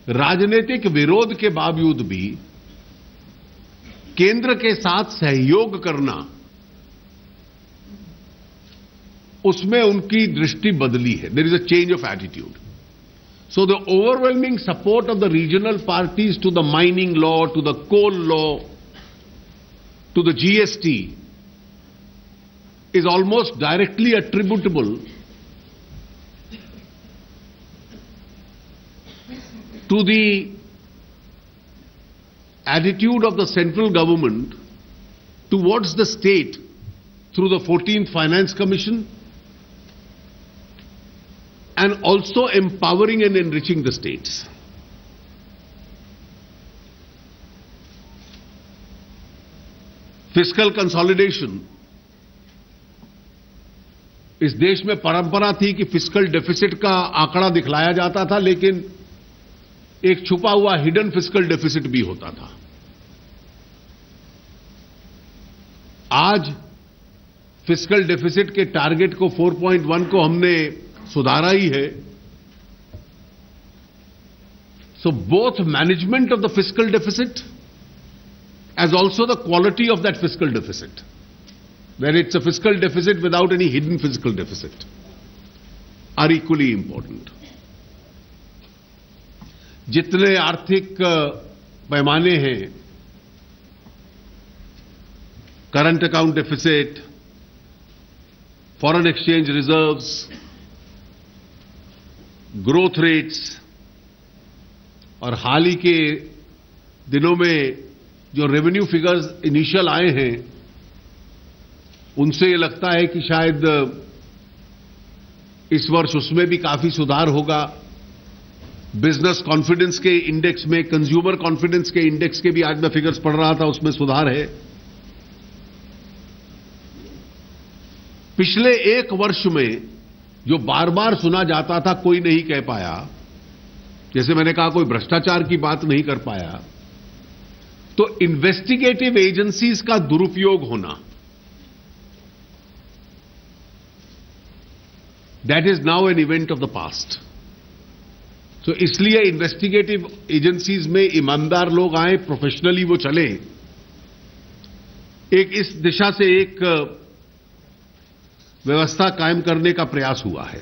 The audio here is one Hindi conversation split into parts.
राजनीतिक विरोध के बावजूद भी केंद्र के साथ सहयोग करना, उसमें उनकी दृष्टि बदली है. There is a change of attitude. So the overwhelming support of the regional parties to the mining law, to the coal law, to the GST is almost directly attributable to the attitude of the central government towards the state through the 14th Finance Commission, and also empowering and enriching the states. Fiscal consolidation. इस देश में परंपरा थी कि फिस्कल डेफिसिट का आंकड़ा दिखलाया जाता था, लेकिन एक छुपा हुआ हिडन फिस्कल डेफिसिट भी होता था. आज फिस्कल डेफिसिट के टारगेट को 4.1 को हमने सुधारा ही है. So both management of the fiscal deficit as also the quality of that fiscal deficit, where it's a fiscal deficit without any hidden fiscal deficit, are equally important. जितने आर्थिक पैमाने हैं, current account deficit, foreign exchange reserves, growth rates, और हाल ही के दिनों में जो रेवेन्यू फिगर्स इनिशियल आए हैं, उनसे ये लगता है कि शायद इस वर्ष उसमें भी काफी सुधार होगा. बिजनेस कॉन्फिडेंस के इंडेक्स में, कंज्यूमर कॉन्फिडेंस के इंडेक्स के भी आज मैं फिगर्स पढ़ रहा था, उसमें सुधार है. पिछले एक वर्ष में जो बार बार सुना जाता था, कोई नहीं कह पाया, जैसे मैंने कहा, कोई भ्रष्टाचार की बात नहीं कर पाया, तो इन्वेस्टिगेटिव एजेंसीज का दुरुपयोग होना, that is now an event of the past. तो इसलिए इन्वेस्टिगेटिव एजेंसीज में ईमानदार लोग आए, प्रोफेशनली वो चले. एक इस दिशा से एक व्यवस्था कायम करने का प्रयास हुआ है.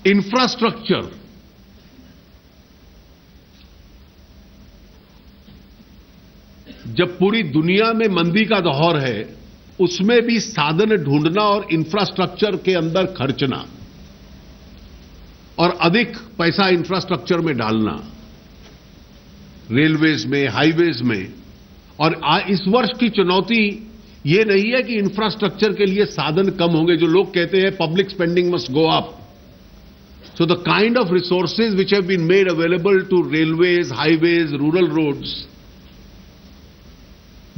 इंफ्रास्ट्रक्चर, जब पूरी दुनिया में मंदी का दौर है, उसमें भी साधन ढूंढना और इंफ्रास्ट्रक्चर के अंदर खर्चना और अधिक पैसा इंफ्रास्ट्रक्चर में डालना, रेलवेज में, हाईवेज में. और इस वर्ष की चुनौती ये नहीं है कि इंफ्रास्ट्रक्चर के लिए साधन कम होंगे. जो लोग कहते हैं public spending must go up, so the kind of resources which have been made available to railways, highways, rural roads,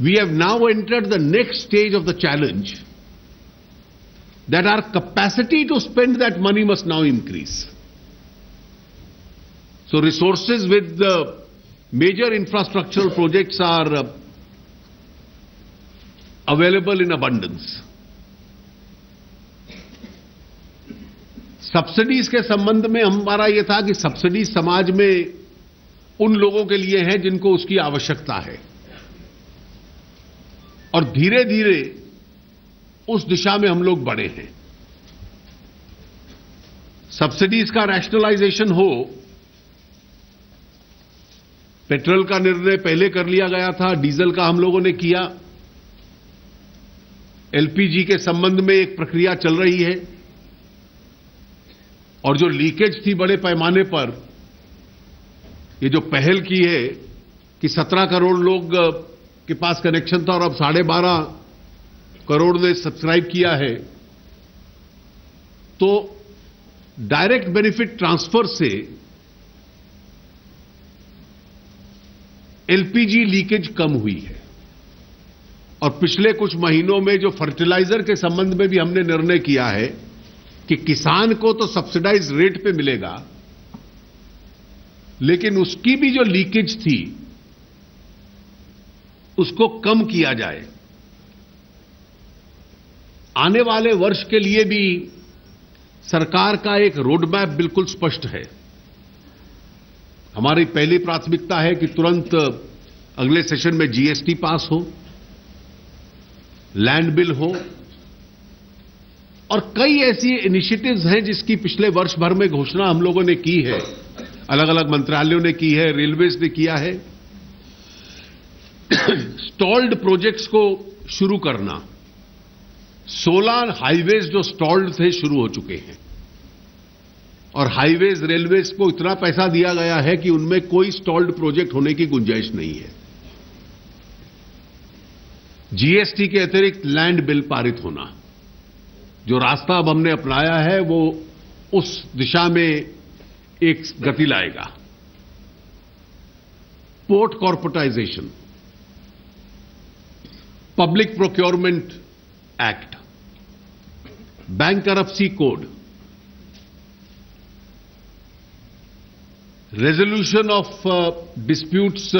we have now entered the next stage of the challenge, that our capacity to spend that money must now increase. So resources with the major infrastructural projects are available in abundance. Subsidies के संबंध में हमारा यह था कि सब्सिडी समाज में उन लोगों के लिए है जिनको उसकी आवश्यकता है, और धीरे धीरे उस दिशा में हम लोग बढ़े हैं. सब्सिडीज का रैशनलाइजेशन हो, पेट्रोल का निर्णय पहले कर लिया गया था, डीजल का हम लोगों ने किया, एलपीजी के संबंध में एक प्रक्रिया चल रही है, और जो लीकेज थी बड़े पैमाने पर, ये जो पहल की है कि 17 करोड़ लोग के पास कनेक्शन था और अब 12.5 करोड़ ने सब्सक्राइब किया है, तो डायरेक्ट बेनिफिट ट्रांसफर से एलपीजी लीकेज कम हुई है. और पिछले कुछ महीनों में जो फर्टिलाइजर के संबंध में भी हमने निर्णय किया है कि किसान को तो सब्सिडाइज रेट पे मिलेगा, लेकिन उसकी भी जो लीकेज थी उसको कम किया जाए. आने वाले वर्ष के लिए भी सरकार का एक रोड मैप बिल्कुल स्पष्ट है। हमारी पहली प्राथमिकता है कि तुरंत अगले सेशन में जीएसटी पास हो, लैंड बिल हो, और कई ऐसी इनिशिएटिव्स हैं जिसकी पिछले वर्ष भर में घोषणा हम लोगों ने की है, अलग अलग मंत्रालयों ने की है, रेलवेज ने किया है। स्टॉल्ड प्रोजेक्ट्स को शुरू करना, 16 हाईवेज जो स्टॉल्ड थे शुरू हो चुके हैं, और हाईवेज रेलवेज को इतना पैसा दिया गया है कि उनमें कोई स्टॉल्ड प्रोजेक्ट होने की गुंजाइश नहीं है। जीएसटी के अतिरिक्त लैंड बिल पारित होना, जो रास्ता अब हमने अपनाया है वो उस दिशा में एक गति लाएगा। Port corporatisation, public procurement act, bankruptcy code, resolution of disputes,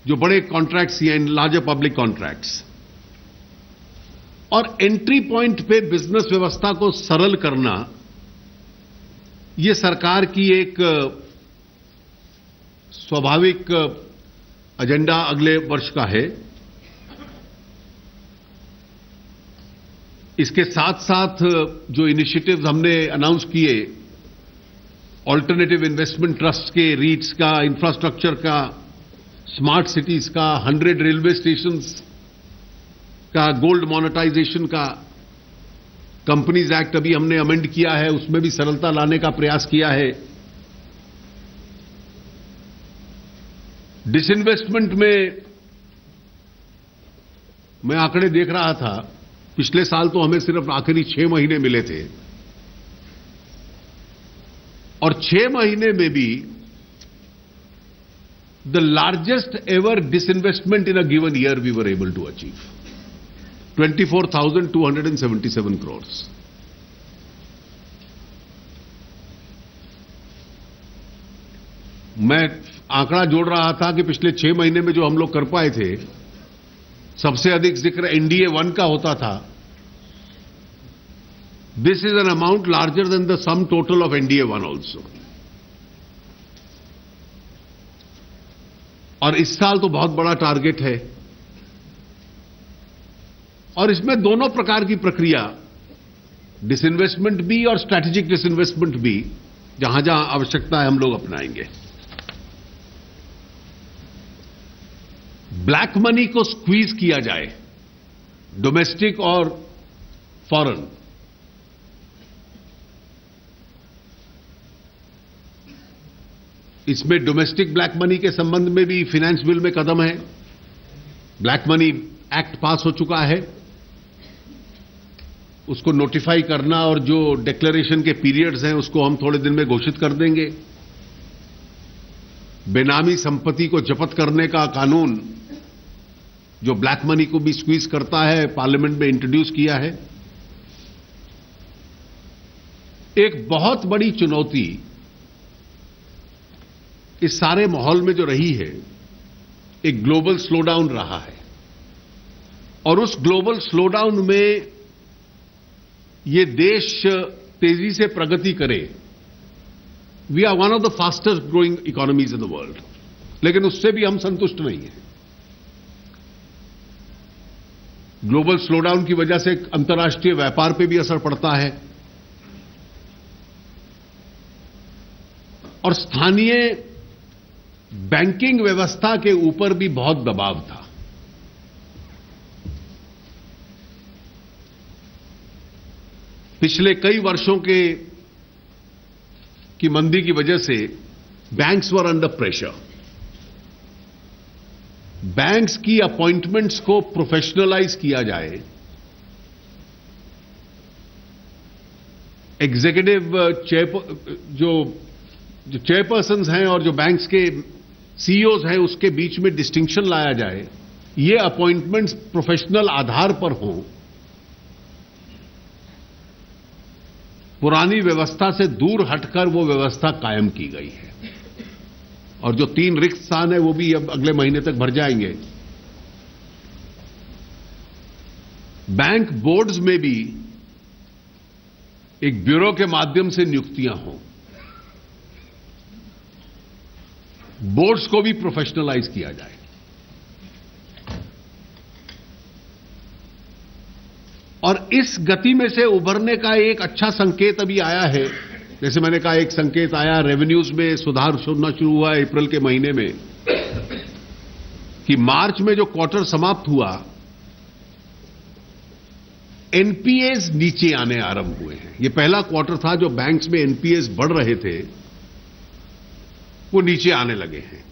जो बड़े कॉन्ट्रैक्ट्स हैं, लार्जर पब्लिक कॉन्ट्रैक्ट्स, और एंट्री पॉइंट पे बिजनेस व्यवस्था को सरल करना, ये सरकार की एक स्वाभाविक एजेंडा अगले वर्ष का है। इसके साथ साथ जो इनिशिएटिव्स हमने अनाउंस किए, ऑल्टरनेटिव इन्वेस्टमेंट ट्रस्ट के, रीट्स का, इंफ्रास्ट्रक्चर का, स्मार्ट सिटीज का, 100 रेलवे स्टेशंस का, गोल्ड मोनेटाइजेशन का, कंपनीज एक्ट अभी हमने अमेंड किया है, उसमें भी सरलता लाने का प्रयास किया है। डिसइन्वेस्टमेंट में मैं आंकड़े देख रहा था, पिछले साल तो हमें सिर्फ आखिरी 6 महीने मिले थे, और 6 महीने में भी the largest ever disinvestment in a given year we were able to achieve 24,277 crores। मैं आंकड़ा जोड़ रहा था कि पिछले 6 महीने में जो हम लोग कर पाए थे, सबसे अधिक जिक्र एनडीए 1 का होता था। This is an amount larger than the sum total of NDA 1 also. और इस साल तो बहुत बड़ा टारगेट है, और इसमें दोनों प्रकार की प्रक्रिया, डिसइन्वेस्टमेंट भी और स्ट्रैटेजिक डिसइन्वेस्टमेंट भी, जहां जहां आवश्यकता है हम लोग अपनाएंगे। ब्लैक मनी को स्क्वीज किया जाए, डोमेस्टिक और फॉरेन। इसमें डोमेस्टिक ब्लैक मनी के संबंध में भी फाइनेंस बिल में कदम है। ब्लैक मनी एक्ट पास हो चुका है, उसको नोटिफाई करना और जो डिक्लेरेशन के पीरियड्स हैं उसको हम थोड़े दिन में घोषित कर देंगे। बेनामी संपत्ति को जब्त करने का कानून, जो ब्लैक मनी को भी स्क्वीज करता है, पार्लियामेंट में इंट्रोड्यूस किया है। एक बहुत बड़ी चुनौती इस सारे माहौल में जो रही है, एक ग्लोबल स्लोडाउन रहा है, और उस ग्लोबल स्लोडाउन में ये देश तेजी से प्रगति करे। We are one of the fastest growing economies in the world, लेकिन उससे भी हम संतुष्ट नहीं हैं। ग्लोबल स्लोडाउन की वजह से अंतर्राष्ट्रीय व्यापार पे भी असर पड़ता है, और स्थानीय बैंकिंग व्यवस्था के ऊपर भी बहुत दबाव था। पिछले कई वर्षों की मंदी की वजह से banks were under pressure. Banks की अपॉइंटमेंट्स को प्रोफेशनलाइज किया जाए, एग्जीक्यूटिव जो चेयरपर्सन्स हैं और जो बैंक्स के सीईओज हैं उसके बीच में डिस्टिंक्शन लाया जाए, ये अपॉइंटमेंट्स प्रोफेशनल आधार पर हों। पुरानी व्यवस्था से दूर हटकर वो व्यवस्था कायम की गई है, और जो 3 रिक्त स्थान है वो भी अब अगले महीने तक भर जाएंगे। बैंक बोर्ड्स में भी एक ब्यूरो के माध्यम से नियुक्तियां हों, बोर्ड्स को भी प्रोफेशनलाइज किया जाए। और इस गति में से उभरने का एक अच्छा संकेत अभी आया है। जैसे मैंने कहा, एक संकेत आया, रेवेन्यूज में सुधार होना शुरू हुआ अप्रैल के महीने में, कि मार्च में जो क्वार्टर समाप्त हुआ, एनपीएस नीचे आने आरंभ हुए हैं। ये पहला क्वार्टर था जो बैंक्स में एनपीएस बढ़ रहे थे, वो नीचे आने लगे हैं।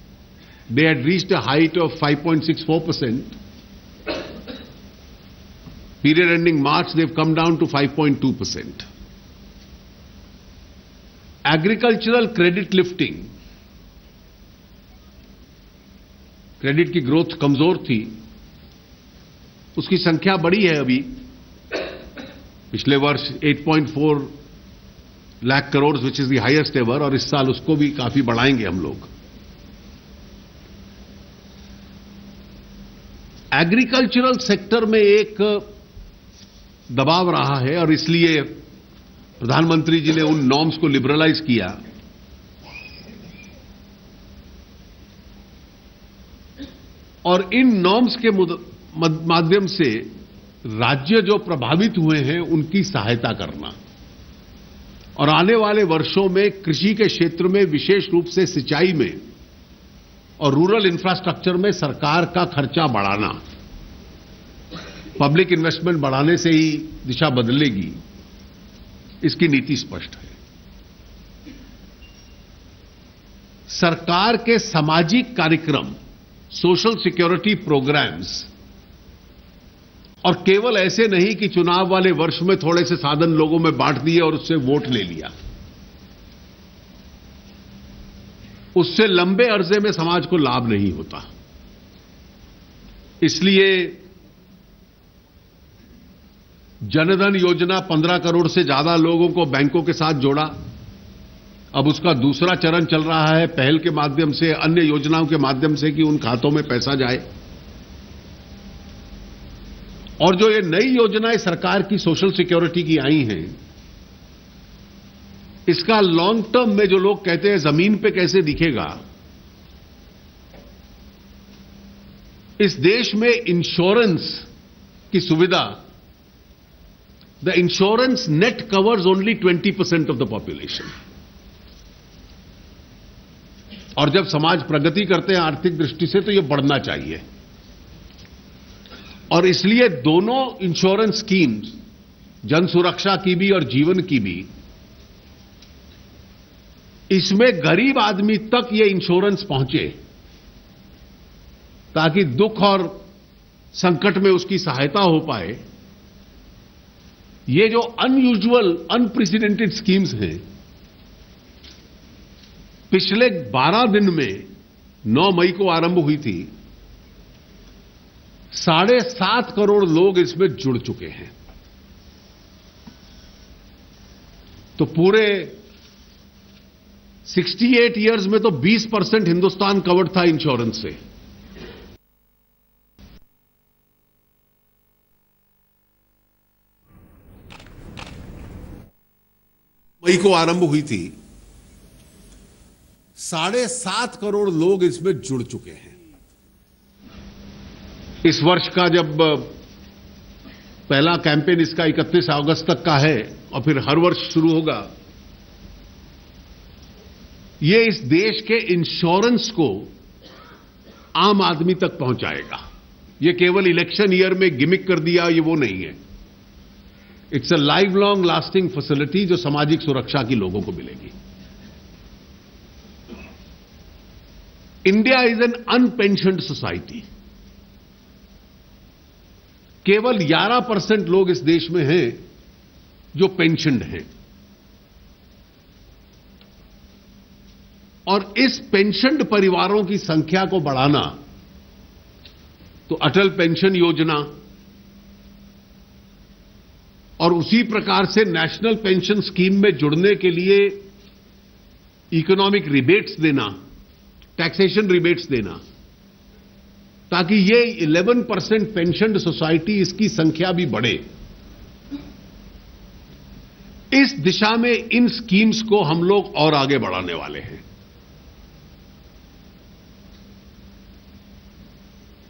They had reached a height of 5.64%. Period ending March, they've come down to 5.2%. Agricultural credit lifting, credit की ग्रोथ कमजोर थी, उसकी संख्या बढ़ी है अभी। पिछले वर्ष 8.4 lakh crore, which is the highest ever, और इस साल उसको भी काफी बढ़ाएंगे हम लोग। एग्रीकल्चरल सेक्टर में एक दबाव रहा है और इसलिए प्रधानमंत्री जी ने उन नॉर्म्स को लिबरलाइज किया। और इन नॉर्म्स के माध्यम से राज्य जो प्रभावित हुए हैं उनकी सहायता करना, और आने वाले वर्षों में कृषि के क्षेत्र में, विशेष रूप से सिंचाई में और रूरल इंफ्रास्ट्रक्चर में सरकार का खर्चा बढ़ाना। पब्लिक इन्वेस्टमेंट बढ़ाने से ही दिशा बदलेगी, इसकी नीति स्पष्ट है। सरकार के सामाजिक कार्यक्रम, सोशल सिक्योरिटी प्रोग्राम्स, और केवल ऐसे नहीं कि चुनाव वाले वर्ष में थोड़े से साधन लोगों में बांट दिए और उससे वोट ले लिया, उससे लंबे अरसे में समाज को लाभ नहीं होता। इसलिए जनधन योजना 15 करोड़ से ज्यादा लोगों को बैंकों के साथ जोड़ा। अब उसका दूसरा चरण चल रहा है, पहल के माध्यम से, अन्य योजनाओं के माध्यम से, कि उन खातों में पैसा जाए। और जो ये नई योजनाएं सरकार की सोशल सिक्योरिटी की आई हैं, इसका लॉन्ग टर्म में जो लोग कहते हैं जमीन पे कैसे दिखेगा, इस देश में इंश्योरेंस की सुविधा, the insurance net covers only 20% of the population. और जब समाज प्रगति करते हैं आर्थिक दृष्टि से, तो यह बढ़ना चाहिए। और इसलिए दोनों इंश्योरेंस स्कीम्स, जन सुरक्षा की भी और जीवन की भी, इसमें गरीब आदमी तक ये इंश्योरेंस पहुंचे, ताकि दुख और संकट में उसकी सहायता हो पाए। ये जो अनयूजुअल, अनप्रेसिडेंटेड स्कीम्स हैं, पिछले 12 दिन में 9 मई को आरंभ हुई थी, 7.5 करोड़ लोग इसमें जुड़ चुके हैं। तो पूरे 68 इयर्स में तो 20% हिंदुस्तान कवर्ड था इंश्योरेंस से। मई को आरंभ हुई थी, 7.5 करोड़ लोग इसमें जुड़ चुके हैं। इस वर्ष का जब पहला कैंपेन इसका 31 अगस्त तक का है और फिर हर वर्ष शुरू होगा, ये इस देश के इंश्योरेंस को आम आदमी तक पहुंचाएगा। ये केवल इलेक्शन ईयर में गिमिक कर दिया, ये वो नहीं है। It's a life long lasting facility जो सामाजिक सुरक्षा की लोगों को मिलेगी। India is an unpensioned society. केवल 11% लोग इस देश में हैं जो पेंशन्ड हैं, और इस पेंशन्ड परिवारों की संख्या को बढ़ाना, तो अटल पेंशन योजना और उसी प्रकार से नेशनल पेंशन स्कीम में जुड़ने के लिए इकोनॉमिक रिबेट्स देना, टैक्सेशन रिबेट्स देना, ताकि ये 11% पेंशन्ड सोसाइटी, इसकी संख्या भी बढ़े। इस दिशा में इन स्कीम्स को हम लोग और आगे बढ़ाने वाले हैं।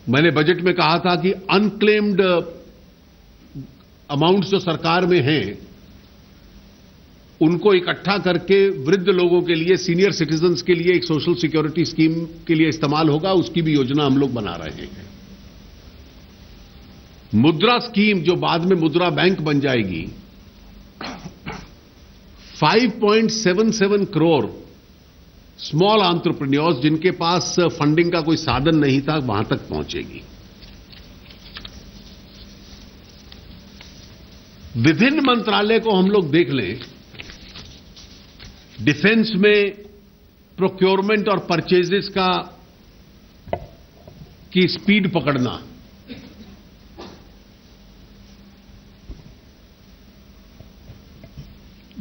मैंने बजट में कहा था कि अनक्लेम्ड अमाउंट्स जो सरकार में हैं उनको इकट्ठा करके वृद्ध लोगों के लिए, सीनियर सिटीजन्स के लिए एक सोशल सिक्योरिटी स्कीम के लिए इस्तेमाल होगा, उसकी भी योजना हम लोग बना रहे हैं। मुद्रा स्कीम जो बाद में मुद्रा बैंक बन जाएगी, 5.77 करोड़ स्मॉल एंटरप्रेन्योर्स जिनके पास फंडिंग का कोई साधन नहीं था, वहां तक पहुंचेगी। विभिन्न मंत्रालय को हम लोग देख लें, डिफेंस में प्रोक्योरमेंट और परचेजेस की स्पीड पकड़ना,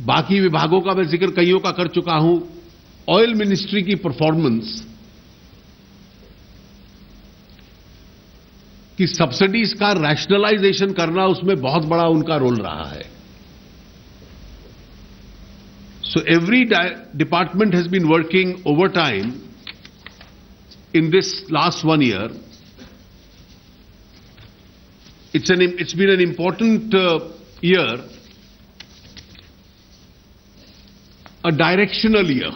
बाकी विभागों का मैं जिक्र कईयों का कर चुका हूं। ऑयल मिनिस्ट्री की परफॉर्मेंस की सब्सिडीज का रैशनलाइजेशन करना, उसमें बहुत बड़ा उनका रोल रहा है। So every department has been working overtime in this last 1 year. It's been an important year, a directional year,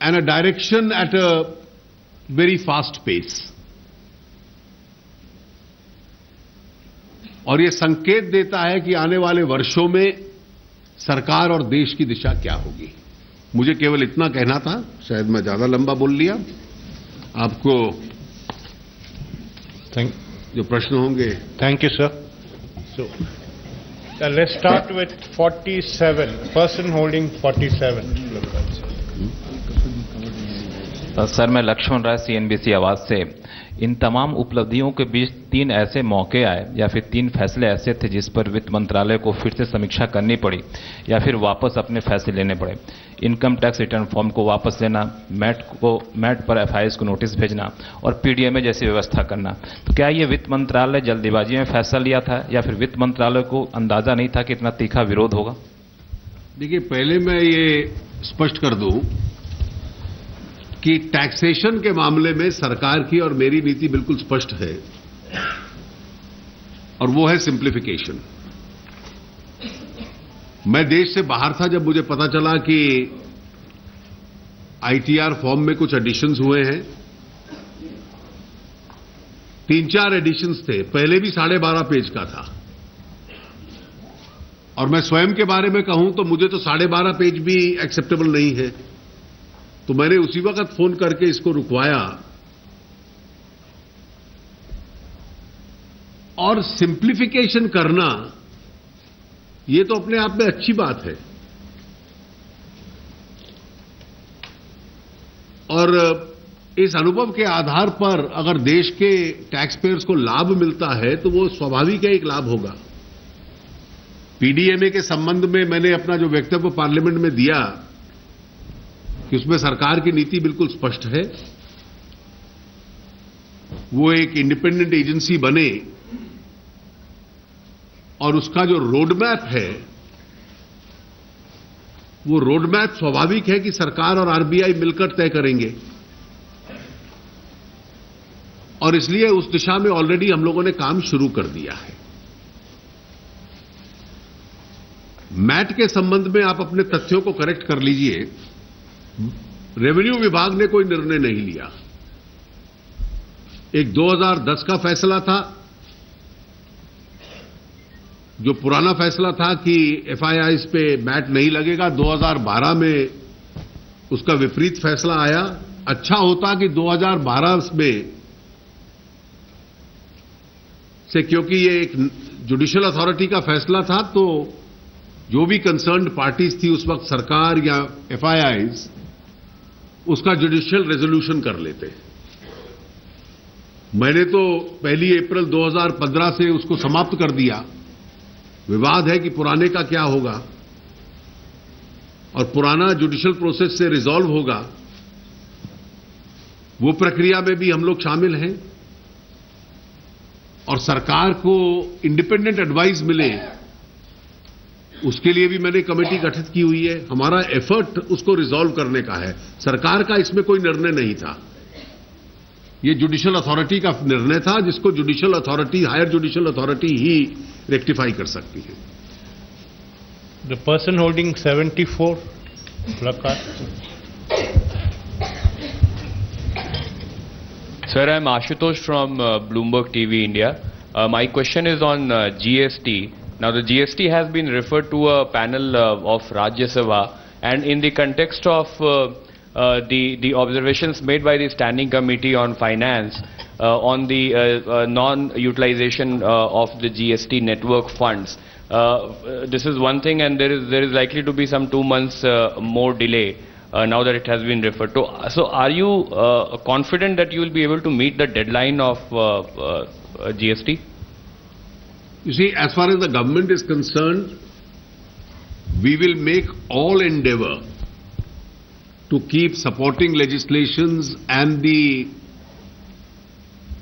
and a direction at a very fast pace. और ये संकेत देता है कि आने वाले वर्षों में सरकार और देश की दिशा क्या होगी। मुझे केवल इतना कहना था, शायद मैं ज्यादा लंबा बोल लिया। आपको जो प्रश्न होंगे। Thank you sir. So let's start with 47 person holding 47। Sir, मैं लक्ष्मण राय, CNBC आवाज से। इन तमाम उपलब्धियों के बीच 3 ऐसे मौके आए या फिर 3 फैसले ऐसे थे जिस पर वित्त मंत्रालय को फिर से समीक्षा करनी पड़ी या फिर वापस अपने फैसले लेने पड़े। इनकम टैक्स रिटर्न फॉर्म को वापस लेना, मैट पर FIS को नोटिस भेजना और PDMA जैसी व्यवस्था करना। तो क्या ये वित्त मंत्रालय जल्दीबाजी में फैसला लिया था या फिर वित्त मंत्रालय को अंदाजा नहीं था कि इतना तीखा विरोध होगा? देखिए, पहले मैं ये स्पष्ट कर दूं कि टैक्सेशन के मामले में सरकार की और मेरी नीति बिल्कुल स्पष्ट है, और वो है सिंप्लीफिकेशन। मैं देश से बाहर था जब मुझे पता चला कि ITR फॉर्म में कुछ एडिशंस हुए हैं। 3-4 एडिशंस थे, पहले भी 12.5 पेज का था। और मैं स्वयं के बारे में कहूं तो मुझे तो 12.5 पेज भी एक्सेप्टेबल नहीं है। तो मैंने उसी वक्त फोन करके इसको रुकवाया। और सिंप्लीफिकेशन करना ये तो अपने आप में अच्छी बात है, और इस अनुभव के आधार पर अगर देश के टैक्स पेयर्स को लाभ मिलता है तो वो स्वाभाविक है, एक लाभ होगा। PDMA के संबंध में मैंने अपना जो वक्तव्य पार्लियामेंट में दिया कि उसमें सरकार की नीति बिल्कुल स्पष्ट है। वो एक इंडिपेंडेंट एजेंसी बने और उसका जो रोडमैप है, वो रोडमैप स्वाभाविक है कि सरकार और RBI मिलकर तय करेंगे, और इसलिए उस दिशा में ऑलरेडी हम लोगों ने काम शुरू कर दिया है। मैट के संबंध में आप अपने तथ्यों को करेक्ट कर लीजिए। रेवेन्यू विभाग ने कोई निर्णय नहीं लिया। एक 2010 का फैसला था, जो पुराना फैसला था कि FIIs पे मैट नहीं लगेगा। 2012 में उसका विपरीत फैसला आया। अच्छा होता कि 2012 में से, क्योंकि ये एक जुडिशियल अथॉरिटी का फैसला था, तो जो भी कंसर्न्ड पार्टीज थी उस वक्त, सरकार या FIIs, उसका जुडिशियल रेजोल्यूशन कर लेते। मैंने तो 1 अप्रैल 2015 से उसको समाप्त कर दिया। विवाद है कि पुराने का क्या होगा, और पुराना जुडिशियल प्रोसेस से रिजॉल्व होगा। वो प्रक्रिया में भी हम लोग शामिल हैं, और सरकार को इंडिपेंडेंट एडवाइस मिले उसके लिए भी मैंने कमेटी गठित की हुई है। हमारा एफर्ट उसको रिजॉल्व करने का है। सरकार का इसमें कोई निर्णय नहीं था, ये जुडिशियल अथॉरिटी का निर्णय था, जिसको judicial authority, higher judicial authority ही रेक्टिफाई कर सकती है। The person holding 74 placard. Sir, I'm Ashutosh from Bloomberg TV India. My question is on GST. Now, the GST has been referred to a panel of Rajya Sabha, and in the context of the observations made by the Standing Committee on Finance on the non-utilization of the GST network funds. This is one thing, and there is likely to be some 2 months more delay now that it has been referred to. So are you confident that you will be able to meet the deadline of GST? You see, as far as the government is concerned, we will make all endeavor to keep supporting legislations and the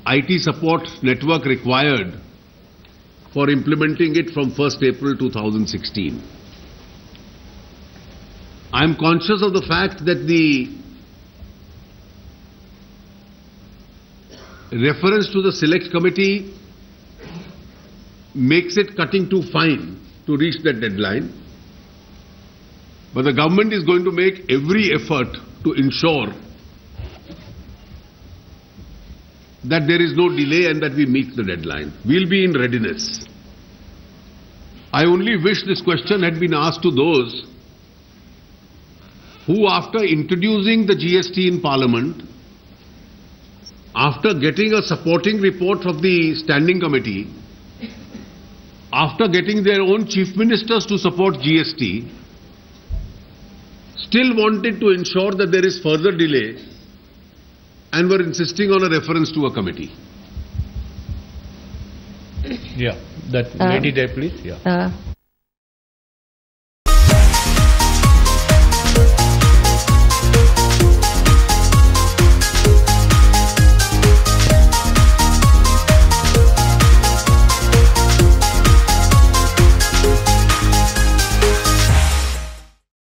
IT support network required for implementing it from 1st April 2016. I am conscious of the fact that the reference to the select committee makes it cutting too fine to reach that deadline. But the government is going to make every effort to ensure that there is no delay and that we meet the deadline. We'll be in readiness. I only wish this question had been asked to those who, after introducing the GST in Parliament, after getting a supporting report of the Standing Committee, after getting their own chief ministers to support GST, still wanted to ensure that there is further delay and were insisting on a reference to a committee. Yeah, that lady there, please. Yeah.